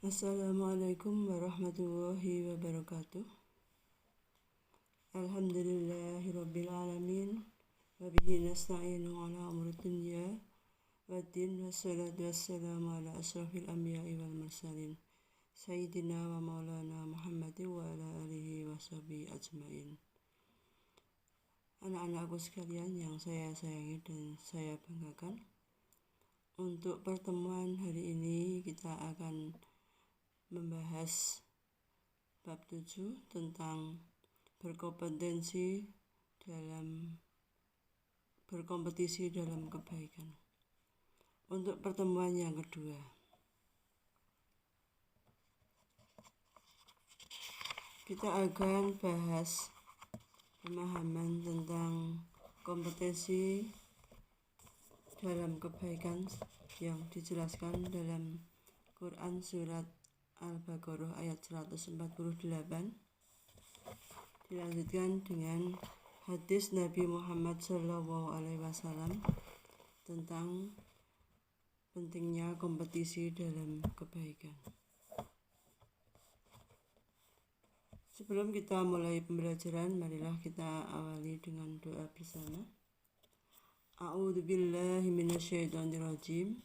Assalamualaikum warahmatullahi wabarakatuh. Alhamdulillahirabbil alamin wa bihi nasta'inu ala umuri dunya waddin wassalatu wassalamu ala asrafil anbiya'i wal mursalin sayyidina wa maulana Muhammadin wa ala alihi wa sahbihi ajmain. Anak-anakku sekalian yang saya sayangi dan saya banggakan, untuk pertemuan hari ini kita akan membahas bab 7 tentang berkompetisi dalam kebaikan. Untuk pertemuan yang kedua, kita akan bahas pemahaman tentang kompetisi dalam kebaikan yang dijelaskan dalam Quran surat Al-Baqarah ayat 148. Dilanjutkan dengan hadis Nabi Muhammad SAW tentang pentingnya kompetisi dalam kebaikan. Sebelum kita mulai pembelajaran, marilah kita awali dengan doa bersama. A'udzu billahi minasyaitonir rajim.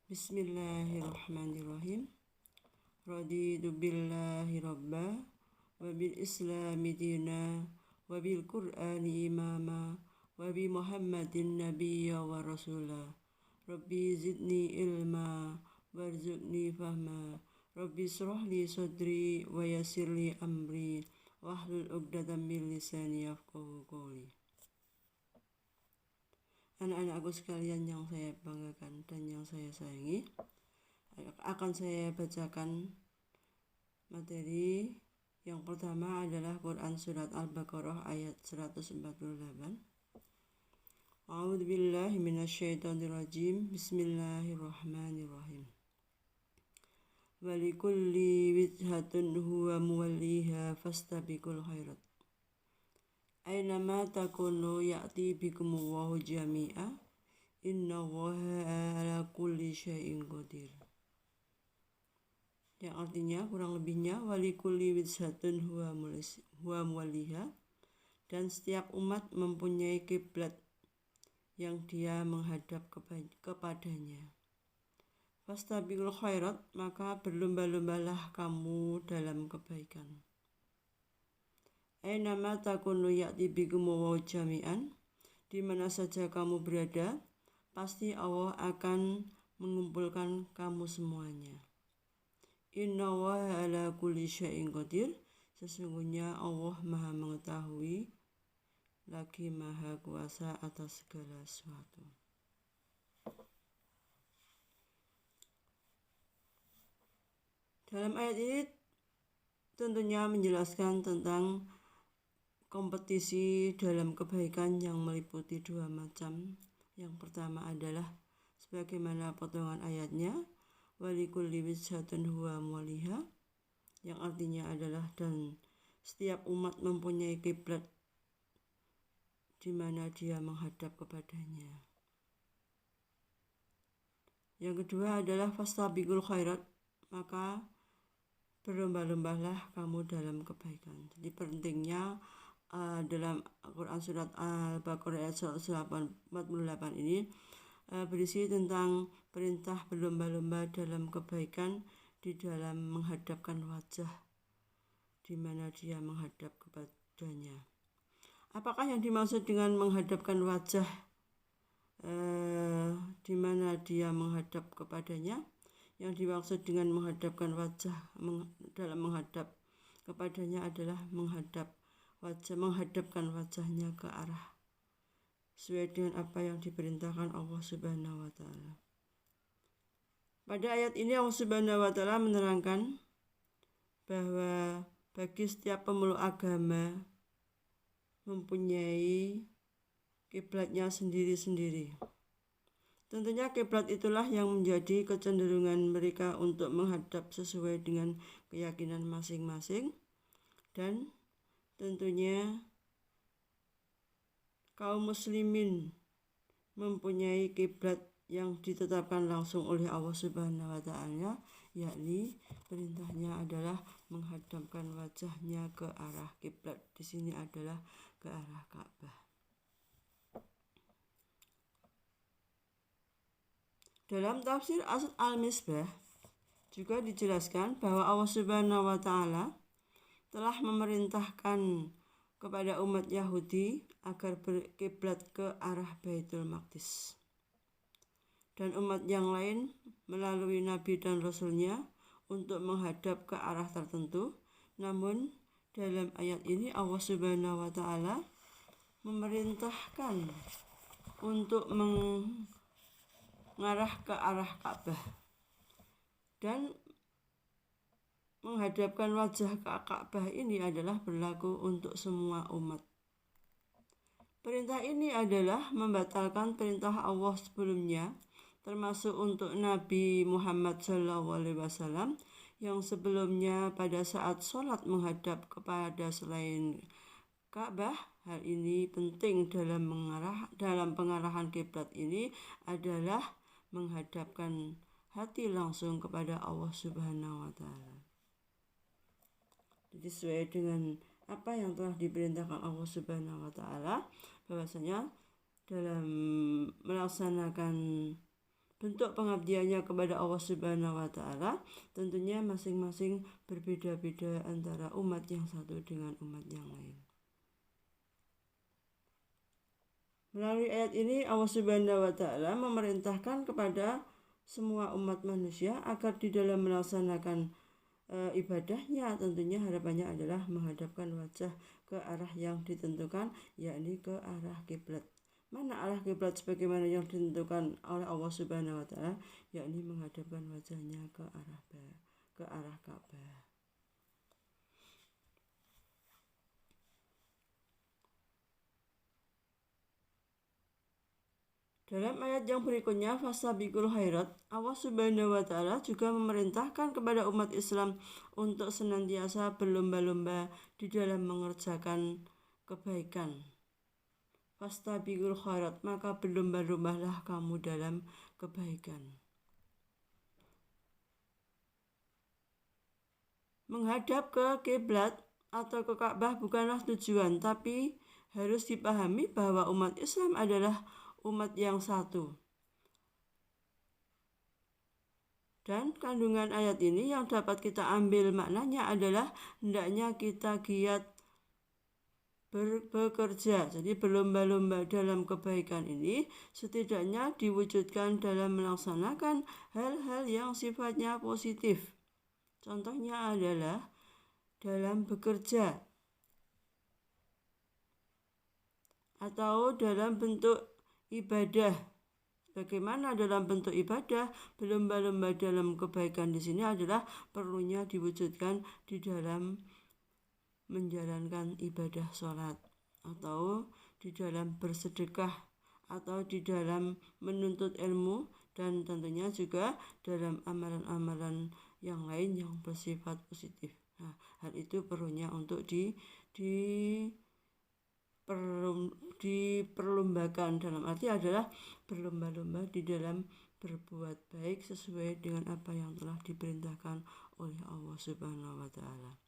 Bismillahirrahmanirrahim. Raditu billahi rabba wa bil islami dina wa bil qur'ani imama wa bi muhammadin nabiyya wa rasula. Rabbi zidni ilma warzuqni fahma. Rabbi shrah li sadri wa yassir li amri wahlul 'uqdatam min lisani yafqahu qawli. Anak-anakku sekalian yang saya banggakan dan yang saya sayangi, akan saya bacakan materi. Yang pertama adalah Quran surat Al-Baqarah ayat 148. A'udzu billahi minasyaitonir rajim. Bismillahirrahmanirrahim. Walikulli wijhatun huwa muwalliha fastabiqul khairat. Aynama takunu ya'ti bikumullahu jami'a. Innallaha ala kulli syai'in qadir. Yang artinya kurang lebihnya walikulli wijhatun huwa muwalliha, dan setiap umat mempunyai kiblat yang dia menghadap kepadanya. Fastabiqul khairat, maka berlomba-lombalah kamu dalam kebaikan. Aynama takunu ya'ti bikumullahu jami'an, di mana saja kamu berada, pasti Allah akan mengumpulkan kamu semuanya. Innallaha ala kulli syai'in qadir, sesungguhnya Allah Maha mengetahui lagi Maha kuasa atas segala sesuatu. Dalam ayat ini tentunya menjelaskan tentang kompetisi dalam kebaikan yang meliputi dua macam. Yang pertama adalah sebagaimana potongan ayatnya, walikulli wijhatun huwa muwalliha, yang artinya adalah dan setiap umat mempunyai kiblat di mana dia menghadap kepadanya. Yang kedua adalah fastabiqul khairat, maka berlomba-lombalah kamu dalam kebaikan. Jadi pentingnya dalam Quran surat Al-Baqarah ayat 148 ini berisi tentang perintah berlomba-lomba dalam kebaikan di dalam menghadapkan wajah di mana dia menghadap kepadanya. Apakah yang dimaksud dengan menghadapkan wajah di mana dia menghadap kepadanya? Yang dimaksud dengan menghadapkan wajah dalam menghadap kepadanya adalah menghadapkan wajahnya ke arah sesuai dengan apa yang diperintahkan Allah Subhanahu wa Ta'ala. Pada ayat ini Allah Subhanahu wa Ta'ala menerangkan bahwa bagi setiap pemeluk agama mempunyai kiblatnya sendiri-sendiri. Tentunya kiblat itulah yang menjadi kecenderungan mereka untuk menghadap sesuai dengan keyakinan masing-masing, dan tentunya kaum muslimin mempunyai kiblat yang ditetapkan langsung oleh Allah Subhanahu wa Ta'ala, yakni perintahnya adalah menghadapkan wajahnya ke arah kiblat. Di sini adalah ke arah Ka'bah. Dalam tafsir Al-Misbah juga dijelaskan bahwa Allah Subhanahu wa Ta'ala telah memerintahkan kepada umat Yahudi agar berkiblat ke arah Baitul Maqdis. Dan umat yang lain melalui Nabi dan Rasulnya untuk menghadap ke arah tertentu. Namun dalam ayat ini Allah Subhanahu wa Ta'ala memerintahkan untuk mengarah ke arah Ka'bah dan menghadapkan wajah ke Ka'bah ini adalah berlaku untuk semua umat. Perintah ini adalah membatalkan perintah Allah sebelumnya, termasuk untuk Nabi Muhammad SAW yang sebelumnya pada saat sholat menghadap kepada selain Ka'bah. Hal ini penting dalam pengarahan kiblat ini adalah menghadapkan hati langsung kepada Allah Subhanahu wa Ta'ala. Jadi sesuai dengan apa yang telah diperintahkan Allah Subhanahu wa Ta'ala, bahwasanya dalam melaksanakan bentuk pengabdiannya kepada Allah Subhanahu wa Ta'ala, tentunya masing-masing berbeda-beda antara umat yang satu dengan umat yang lain. Melalui ayat ini Allah Subhanahu wa Ta'ala memerintahkan kepada semua umat manusia agar di dalam melaksanakan ibadahnya tentunya harapannya adalah menghadapkan wajah ke arah yang ditentukan, yakni ke arah kiblat. Mana arah kiblat sebagaimana yang ditentukan oleh Allah Subhanahu wa Ta'ala, yakni menghadapkan wajahnya ke arah Ka'bah. Dalam ayat yang berikutnya, fastabiqul khairat, Allah Subhanahu wa Ta'ala juga memerintahkan kepada umat Islam untuk senantiasa berlomba-lomba di dalam mengerjakan kebaikan. Fastabiqul khairat, maka berlomba-lombalah kamu dalam kebaikan. Menghadap ke kiblat atau ke Ka'bah bukanlah tujuan, tapi harus dipahami bahwa umat Islam adalah umat yang satu. Dan kandungan ayat ini yang dapat kita ambil maknanya adalah hendaknya kita giat bekerja, jadi berlomba-lomba dalam kebaikan ini setidaknya diwujudkan dalam melaksanakan hal-hal yang sifatnya positif. Contohnya adalah dalam bekerja atau dalam bentuk ibadah. Bagaimana dalam bentuk ibadah? Berlomba-lomba dalam kebaikan di sini adalah perlunya diwujudkan di dalam menjalankan ibadah sholat, atau di dalam bersedekah, atau di dalam menuntut ilmu, dan tentunya juga dalam amalan-amalan yang lain yang bersifat positif. Nah, hal itu perlunya untuk diperlombakan, dalam arti adalah berlomba-lomba di dalam berbuat baik sesuai dengan apa yang telah diperintahkan oleh Allah Subhanahu wa Ta'ala.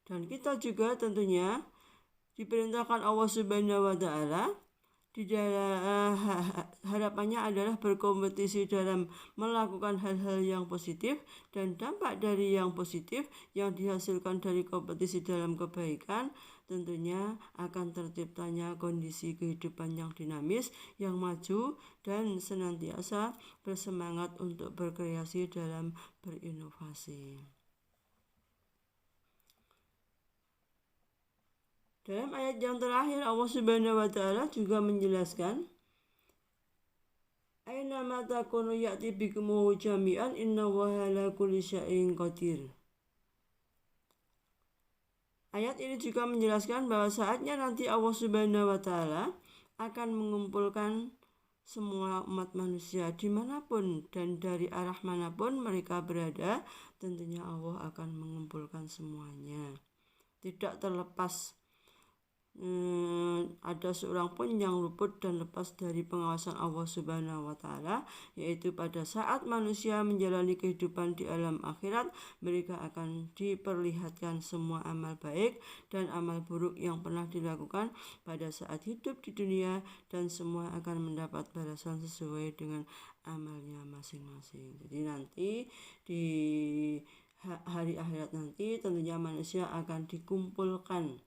Dan kita juga tentunya diperintahkan Allah Subhanahu wa Ta'ala di dalam harapannya adalah berkompetisi dalam melakukan hal-hal yang positif, dan dampak dari yang positif yang dihasilkan dari kompetisi dalam kebaikan tentunya akan terciptanya kondisi kehidupan yang dinamis, yang maju, dan senantiasa bersemangat untuk berkreasi dalam berinovasi. Dalam ayat yang terakhir Allah Subhanahu wa Ta'ala juga menjelaskan, Aina ma takunu ya'ti bikumu jami'an innallaha ala kulli syai'in qadir. Ayat ini juga menjelaskan bahwa saatnya nanti Allah Subhanahu wa Ta'ala akan mengumpulkan semua umat manusia dimanapun dan dari arah manapun mereka berada. Tentunya Allah akan mengumpulkan semuanya, tidak terlepas ada seorang pun yang luput dan lepas dari pengawasan Allah Subhanahu wa Ta'ala, yaitu pada saat manusia menjalani kehidupan di alam akhirat, mereka akan diperlihatkan semua amal baik dan amal buruk yang pernah dilakukan pada saat hidup di dunia, dan semua akan mendapat balasan sesuai dengan amalnya masing-masing. Jadi nanti di hari akhirat nanti tentunya manusia akan dikumpulkan.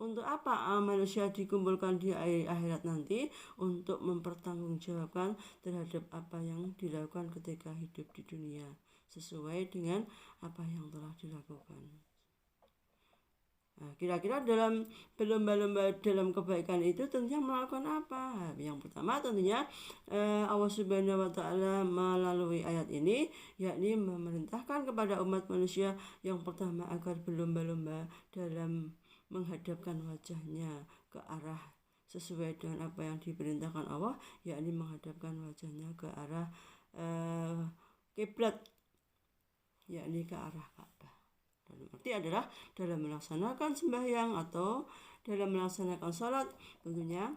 Untuk apa manusia dikumpulkan di akhirat nanti? Untuk mempertanggungjawabkan terhadap apa yang dilakukan ketika hidup di dunia, sesuai dengan apa yang telah dilakukan. Nah, kira-kira dalam berlomba-lomba dalam kebaikan itu tentunya melakukan apa? Yang pertama tentunya Allah Subhanahu wa Ta'ala melalui ayat ini, yakni memerintahkan kepada umat manusia yang pertama agar berlomba-lomba dalam menghadapkan wajahnya ke arah sesuai dengan apa yang diperintahkan Allah, yakni menghadapkan wajahnya ke arah kiblat, yakni ke arah Ka'bah. Dalam arti adalah dalam melaksanakan sembahyang atau dalam melaksanakan salat, tentunya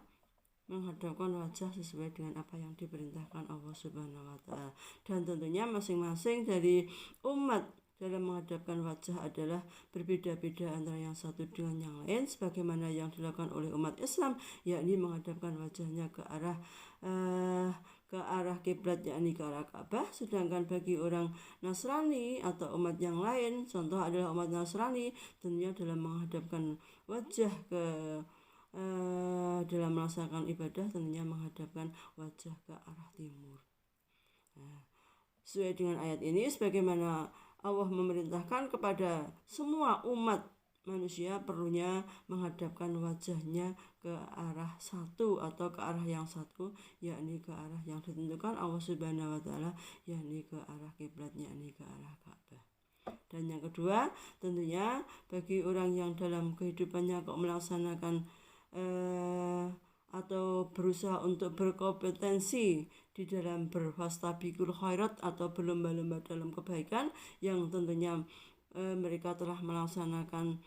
menghadapkan wajah sesuai dengan apa yang diperintahkan Allah Subhanahu wa Ta'ala. Dan tentunya masing-masing dari umat dalam menghadapkan wajah adalah berbeda-beda antara yang satu dengan yang lain, sebagaimana yang dilakukan oleh umat Islam, yakni menghadapkan wajahnya ke arah kiblat, yakni ke arah Ka'bah. Sedangkan bagi orang Nasrani atau umat yang lain, contoh adalah umat Nasrani, tentunya dalam menghadapkan wajah ke dalam melaksanakan ibadah, tentunya menghadapkan wajah ke arah timur. Nah, sesuai dengan ayat ini, sebagaimana Allah memerintahkan kepada semua umat manusia perlunya menghadapkan wajahnya ke arah satu atau ke arah yang satu, yakni ke arah yang ditentukan Allah Subhanahu wa Ta'ala, yakni ke arah kiblat, yakni ke arah Ka'bah. Dan yang kedua, tentunya bagi orang yang dalam kehidupannya kok melaksanakan atau berusaha untuk berkompetensi di dalam berfastabiqul khairat atau berlomba-lomba dalam kebaikan, yang tentunya mereka telah melaksanakan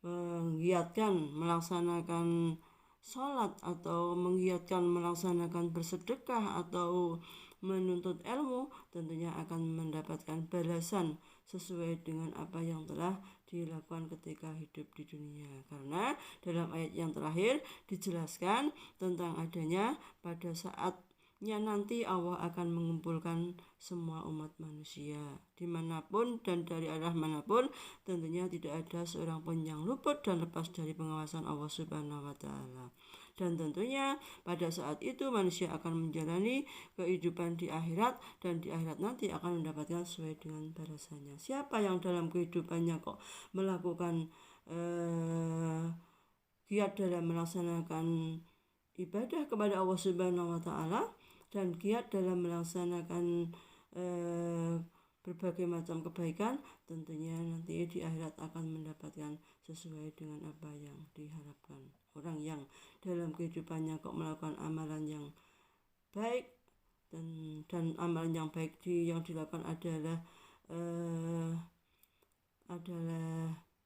menggiatkan melaksanakan sholat atau menggiatkan melaksanakan bersedekah atau menuntut ilmu, tentunya akan mendapatkan balasan sesuai dengan apa yang telah dilakukan ketika hidup di dunia. Karena dalam ayat yang terakhir dijelaskan tentang adanya pada saatnya nanti Allah akan mengumpulkan semua umat manusia dimanapun dan dari arah manapun, tentunya tidak ada seorang pun yang luput dan lepas dari pengawasan Allah Subhanahu wa Ta'ala. Dan tentunya pada saat itu manusia akan menjalani kehidupan di akhirat, dan di akhirat nanti akan mendapatkan sesuai dengan balasannya. Siapa yang dalam kehidupannya kok melakukan giat dalam melaksanakan ibadah kepada Allah Subhanahu wa Ta'ala dan giat dalam melaksanakan berbagai macam kebaikan, tentunya nanti di akhirat akan mendapatkan sesuai dengan apa yang diharapkan. Orang yang dalam kehidupannya kok melakukan amalan yang baik dan amalan yang baik yang dilakukan adalah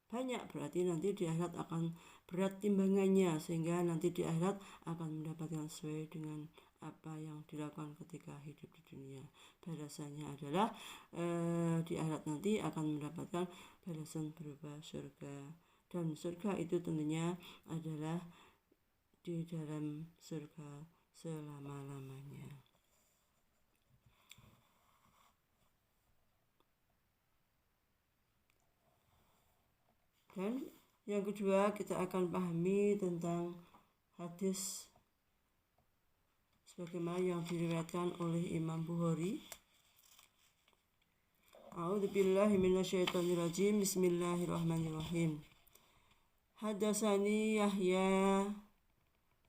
banyak, berarti nanti di akhirat akan berat timbangannya, sehingga nanti di akhirat akan mendapatkan sesuai dengan apa yang dilakukan ketika hidup di dunia. Balasannya adalah di akhirat nanti akan mendapatkan balasan berupa surga, dan surga itu tentunya adalah di dalam surga selama-lamanya. Dan yang kedua, kita akan pahami tentang hadis sebagaimana yang diriwayatkan oleh Imam Bukhari. A'udzubillahi minasyaitonirrajim. Bismillahirrahmanirrahim. Hadatsani Yahya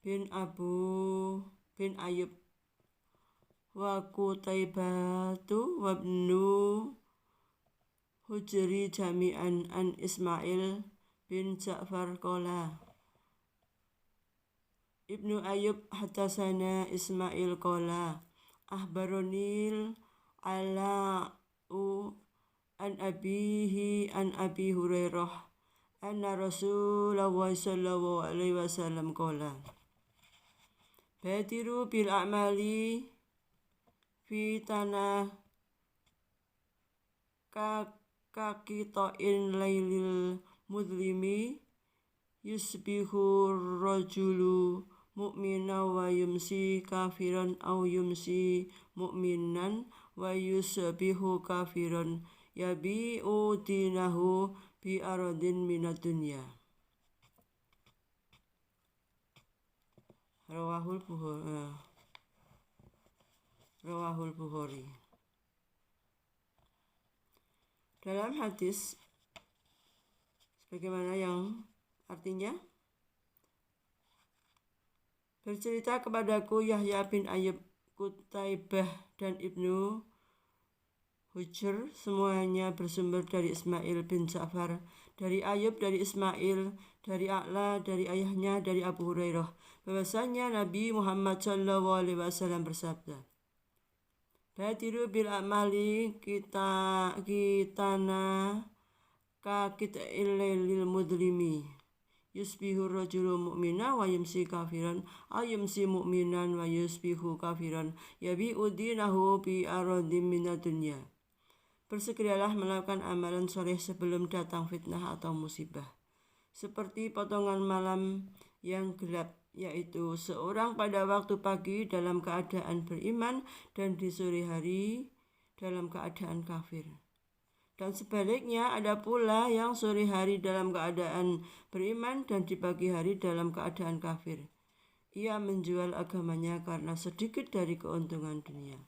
bin Abu bin Ayyub wa Qutaibatu wa ibnu Hujri jami'an an Ismail bin Ja'far qala Ibnu Ayyub hadatsana Ismail qala ahbaronil ala an abihi an Abi Hurairah anna Rasulullah sallallahu alaihi wasallam qala badiru bil a'mali fi tanah kakito'in lailil mudlimi yusbihu rajulu mu'mina wa yumsi kafiran au yumsi mu'minan wa yusbihu kafiran yabi'u dinahu bi aradin minad dunya. Rawahul Bukhari. Dalam hadis sebagaimana yang artinya, bercerita kepadaku Yahya bin Ayyub, Qutaibah dan Ibnu Hujr, semuanya bersumber dari Ismail bin Ja'far, dari Ayyub, dari Ismail, dari A'la, dari ayahnya, dari Abu Hurairah, bahwasanya Nabi Muhammad SAW bersabda, badiru bil a'mali kitana kakit'il lailil mudlimi yusbihu rajulu mu'mina wa yumsi kafiran aw yumsi mu'minan wa yusbihu kafiran yabi'u dinahu bi aradin minad dunya. Bersegeralah melakukan amalan soleh sebelum datang fitnah atau musibah, seperti potongan malam yang gelap, yaitu seorang pada waktu pagi dalam keadaan beriman dan di sore hari dalam keadaan kafir. Dan sebaliknya ada pula yang sore hari dalam keadaan beriman dan di pagi hari dalam keadaan kafir. Ia menjual agamanya karena sedikit dari keuntungan dunia.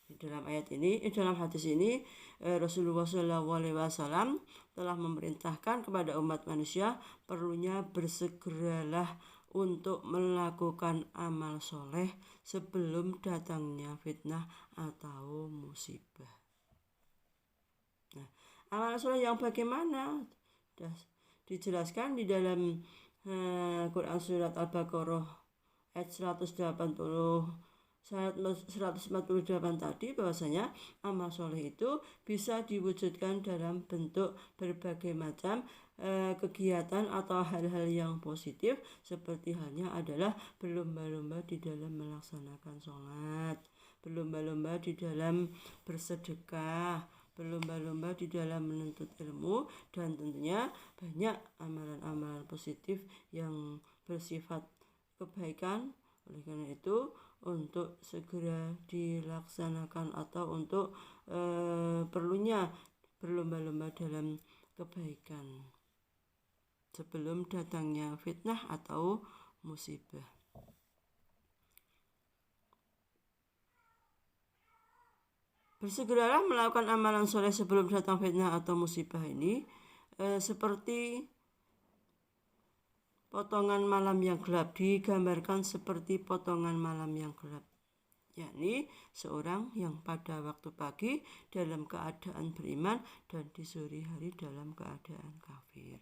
Dalam hadis ini Rasulullah SAW telah memerintahkan kepada umat manusia perlunya bersegeralah untuk melakukan amal soleh sebelum datangnya fitnah atau musibah. Nah, amal soleh yang bagaimana? Sudah dijelaskan di dalam Quran surat Al-Baqarah ayat 148 tadi, bahwasanya amal soleh itu bisa diwujudkan dalam bentuk berbagai macam kegiatan atau hal-hal yang positif, seperti halnya adalah berlomba-lomba di dalam melaksanakan sholat, berlomba-lomba di dalam bersedekah, berlomba-lomba di dalam menuntut ilmu, dan tentunya banyak amalan-amalan positif yang bersifat kebaikan. Oleh karena itu, untuk segera dilaksanakan atau untuk perlunya berlomba-lomba dalam kebaikan sebelum datangnya fitnah atau musibah. Bersegeralah melakukan amalan soleh sebelum datang fitnah atau musibah ini seperti potongan malam yang gelap, digambarkan seperti potongan malam yang gelap, yakni seorang yang pada waktu pagi dalam keadaan beriman dan di sore hari dalam keadaan kafir.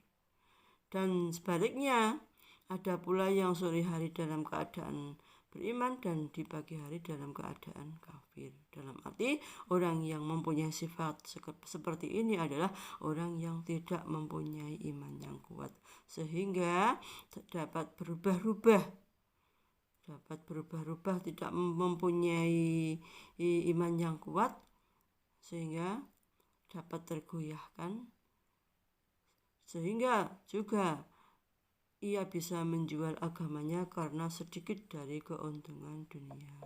Dan sebaliknya, ada pula yang sore hari dalam keadaan beriman dan di pagi hari dalam keadaan kafir. Dalam arti, orang yang mempunyai sifat seperti ini adalah orang yang tidak mempunyai iman yang kuat, sehingga dapat berubah-ubah, tidak mempunyai iman yang kuat, sehingga dapat tergoyahkan, sehingga juga ia bisa menjual agamanya karena sedikit dari keuntungan dunia.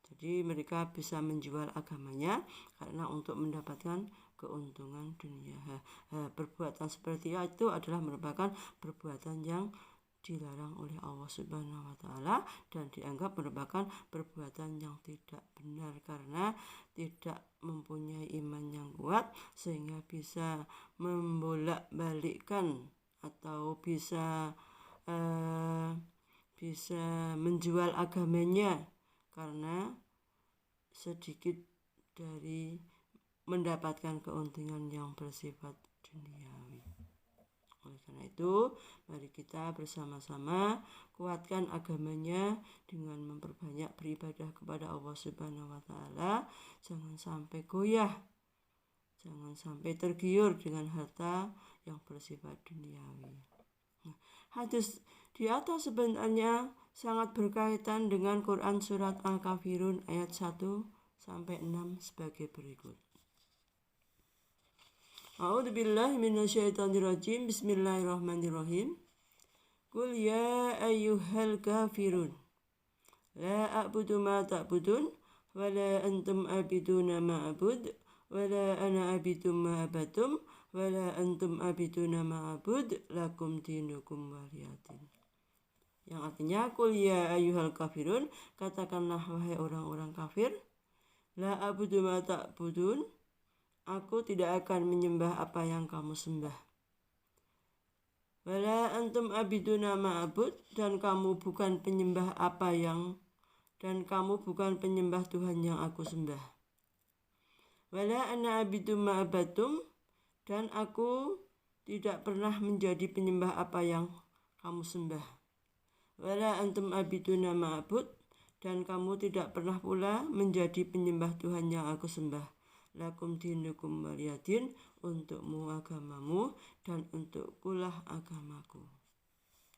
Jadi mereka bisa menjual agamanya karena untuk mendapatkan keuntungan dunia. Perbuatan seperti itu adalah merupakan perbuatan yang dilarang oleh Allah Subhanahu wa Ta'ala dan dianggap merupakan perbuatan yang tidak benar karena tidak mempunyai iman yang kuat, sehingga bisa membolak-balikkan atau bisa menjual agamanya karena sedikit dari mendapatkan keuntungan yang bersifat duniawi. Oleh karena itu, mari kita bersama-sama kuatkan agamanya dengan memperbanyak beribadah kepada Allah Subhanahu wa Ta'ala. Jangan sampai goyah Jangan sampai tergiur dengan harta yang bersifat duniawi. Hadis di atas sebenarnya sangat berkaitan dengan Quran surat Al-Kafirun ayat 1 sampai 6 sebagai berikut. A'udzubillahi minasyaitonirrajim. Bismillahirrahmanirrahim. Qul ya ayyuhal kafirun la a'budu ma ta'budun wa la antum abiduna ma a'bud wa la ana abidum ma abatum wa la antum abiduna ma a'bud lakum dinukum waliyadin. Yang artinya qul ya ayyuhal kafirun, katakanlah wahai orang-orang kafir, la a'budu ma ta'budun, aku tidak akan menyembah apa yang kamu sembah. Wala antum abiduna ma'abud, dan kamu bukan penyembah Tuhan yang aku sembah. Wala ana abidum ma'abatum, dan aku tidak pernah menjadi penyembah apa yang kamu sembah. Wala antum abiduna ma'abud, dan kamu tidak pernah pula menjadi penyembah Tuhan yang aku sembah. Lakum dinukum waliyadin, untukmu agamamu dan untukkulah agamaku.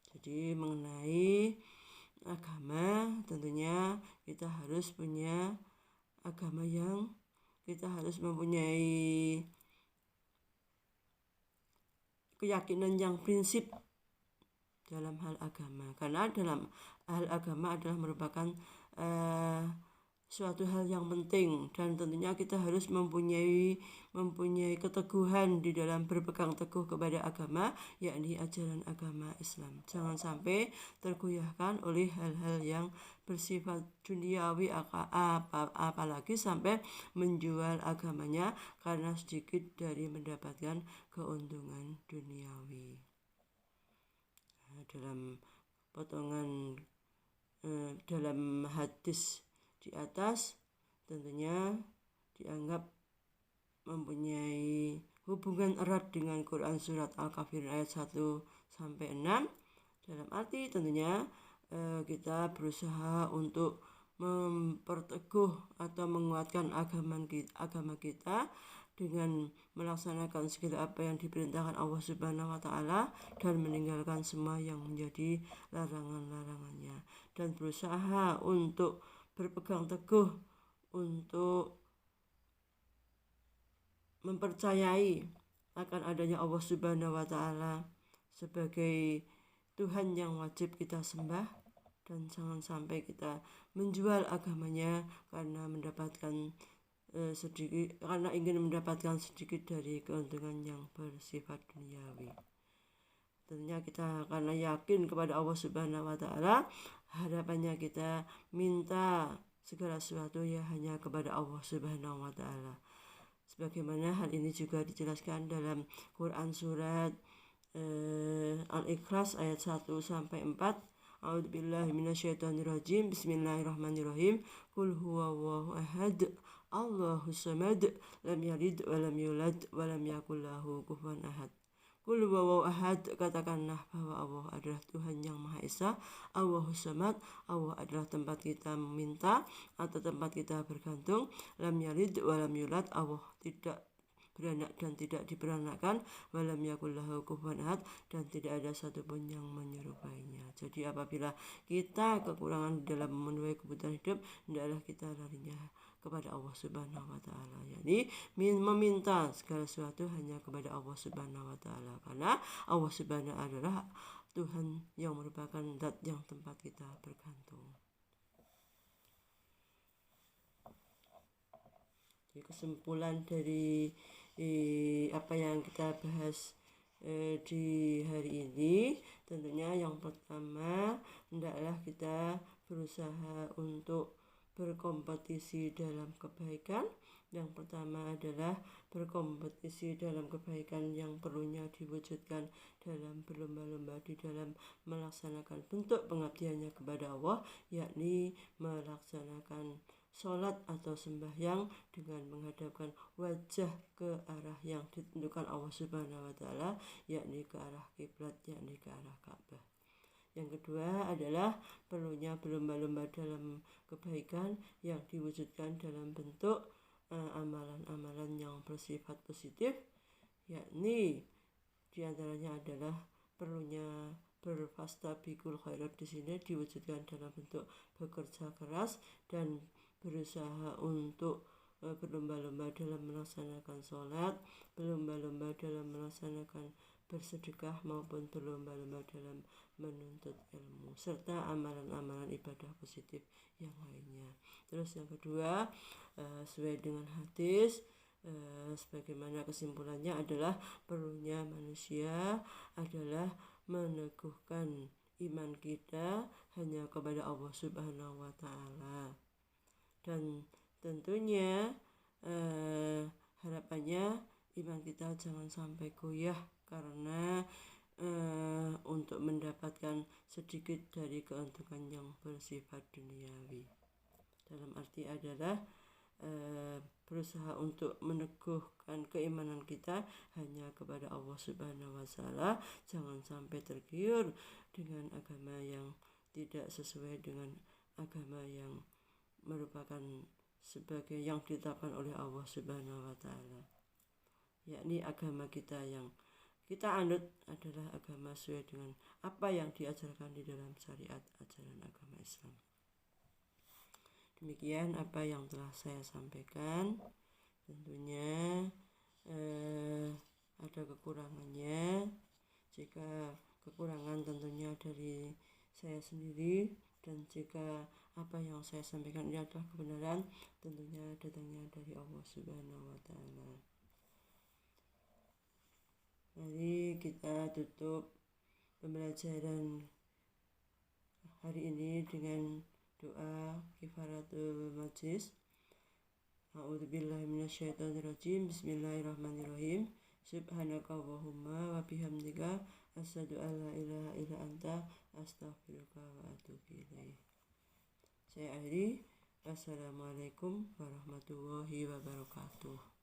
Jadi mengenai agama, tentunya kita harus punya agama yang kita harus mempunyai keyakinan yang prinsip dalam hal agama. Karena dalam hal agama adalah merupakan suatu hal yang penting, dan tentunya kita harus mempunyai keteguhan di dalam berpegang teguh kepada agama, yakni ajaran agama Islam. Jangan sampai tergoyahkan oleh hal-hal yang bersifat duniawi, apalagi sampai menjual agamanya karena sedikit dari mendapatkan keuntungan duniawi. Dalam potongan dalam hadis di atas tentunya dianggap mempunyai hubungan erat dengan Quran surat Al-Kafirun ayat 1 sampai 6. Dalam arti tentunya kita berusaha untuk memperteguh atau menguatkan agama kita dengan melaksanakan segala apa yang diperintahkan Allah Subhanahu wa taala dan meninggalkan semua yang menjadi larangan-larangannya, dan berusaha untuk berpegang teguh untuk mempercayai akan adanya Allah Subhanahu wa taala sebagai Tuhan yang wajib kita sembah, dan jangan sampai kita menjual agamanya karena ingin mendapatkan sedikit dari keuntungan yang bersifat duniawi. Tentunya kita karena yakin kepada Allah Subhanahu wa taala, harapannya kita minta segala sesuatu ya hanya kepada Allah Subhanahu wa taala. Sebagaimana hal ini juga dijelaskan dalam Quran surat Al-Ikhlas ayat 1 sampai 4. A'udzubillahi minasyaitonirrajim. Bismillahirrahmanirrahim. Qul huwallahu ahad, Allahus samad, lam yalid wa lam yulad wa lam yakul lahu kufuwan ahad. Qul huwallahu ahad, katakanlah bahwa Allah adalah Tuhan yang Maha Esa. Allahus samad, Allah adalah tempat kita meminta atau tempat kita bergantung. Lam yalid wa lam yulad, Allah tidak beranak dan tidak diperanakkan. Walam yakul lahu kufuwan ahad, dan tidak ada satupun yang menyerupainya. Jadi apabila kita kekurangan dalam memenuhi kebutuhan hidup, hendaklah kita larinya kepada Allah Subhanahu wa taala, yakni meminta segala sesuatu hanya kepada Allah Subhanahu wa taala, karena Allah Subhanahu adalah Tuhan yang merupakan zat yang tempat kita bergantung. Jadi kesimpulan dari apa yang kita bahas di hari ini, tentunya yang pertama, hendaklah kita berusaha untuk berkompetisi dalam kebaikan. Yang pertama adalah berkompetisi dalam kebaikan yang perlunya diwujudkan dalam berlomba-lomba di dalam melaksanakan bentuk pengabdiannya kepada Allah, yakni melaksanakan sholat atau sembahyang dengan menghadapkan wajah ke arah yang ditentukan Allah Subhanahu wa taala, yakni ke arah kiblat, yakni ke arah Ka'bah. Yang kedua adalah perlunya berlomba-lomba dalam kebaikan yang diwujudkan dalam bentuk amalan-amalan yang bersifat positif, yakni diantaranya adalah perlunya berfastabiqul khairat. Di sini diwujudkan dalam bentuk bekerja keras dan berusaha untuk berlomba-lomba dalam melaksanakan sholat, berlomba-lomba dalam melaksanakan bersedekah, maupun berlomba-lomba dalam menuntut ilmu, serta amalan-amalan ibadah positif yang lainnya. Terus yang kedua, sesuai dengan hadis, sebagaimana kesimpulannya adalah perlunya manusia adalah meneguhkan iman kita hanya kepada Allah Subhanahu wa Ta'ala, dan tentunya harapannya iman kita jangan sampai goyah karena untuk mendapatkan sedikit dari keuntungan yang bersifat duniawi. Dalam arti adalah berusaha untuk meneguhkan keimanan kita hanya kepada Allah Subhanahu wa Ta'ala, jangan sampai tergiur dengan agama yang tidak sesuai dengan agama yang merupakan sebagai yang ditetapkan oleh Allah Subhanahu wa Ta'ala, yakni agama kita yang kita anut adalah agama sesuai dengan apa yang diajarkan di dalam syariat ajaran agama Islam. Demikian apa yang telah saya sampaikan. Tentunya ada kekurangannya. Jika kekurangan tentunya dari saya sendiri, dan jika apa yang saya sampaikan ini adalah kebenaran, tentunya datangnya dari Allah Subhanahu wa Ta'ala. Mari kita tutup pembelajaran hari ini dengan doa kifaratul majlis. A'udzubillahi minasyaitonirrajim. Bismillahirrahmanirrahim. Subhanakallahumma wa bihamdika asyhadu an la ilaha illa anta astaghfiruka wa atubu ilaik. Saya akhiri. Wassalamualaikum warahmatullahi wabarakatuh.